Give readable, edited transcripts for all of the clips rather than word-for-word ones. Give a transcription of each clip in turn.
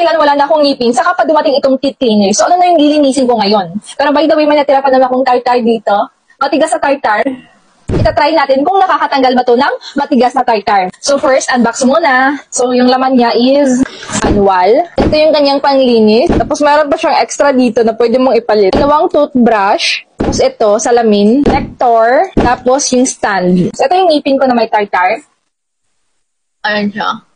kailan wala na akong ngipin, saka pa dumating itong teeth cleaner. So, ano na yung lilinisin ko ngayon? Pero by the way, may natira pa naman akong tartar dito. Matigas na tartar. Itatry natin kung nakakatanggal ba to ng matigas na tartar. So, first, unbox muna. So, yung laman niya is manual. Ito yung kanyang panglinis. Tapos, meron pa siyang extra dito na pwede mong ipalit. Dalawang toothbrush. Tapos, ito, salamin, nectar, tapos yung stand. So, ito yung ngipin ko na may tartar. Ayan siya.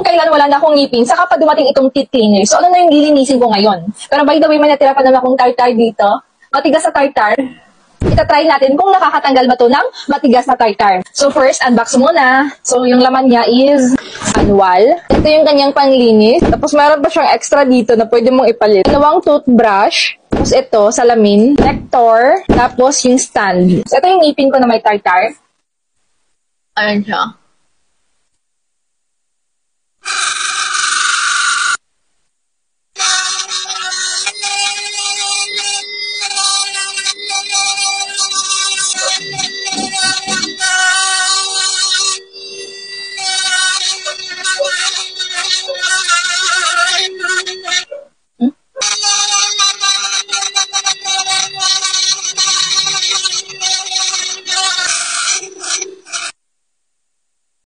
Kailan wala na akong ngipin, saka pa dumating itong teeth cleaner. So, ano na yung lilinisin ko ngayon? Pero by the way, may natira pa naman akong tartar dito. Matigas na tartar. Itatry natin kung nakakatanggal ba to ng matigas na tartar. So, first, unbox muna. So, yung laman niya is manual. Ito yung kanyang panglinis. Tapos, meron pa siyang extra dito na pwede mong ipalit. Dalawang toothbrush. Tapos, ito, salamin, nectar, tapos yung stand. So, ito yung ngipin ko na may tartar. Ayan siya.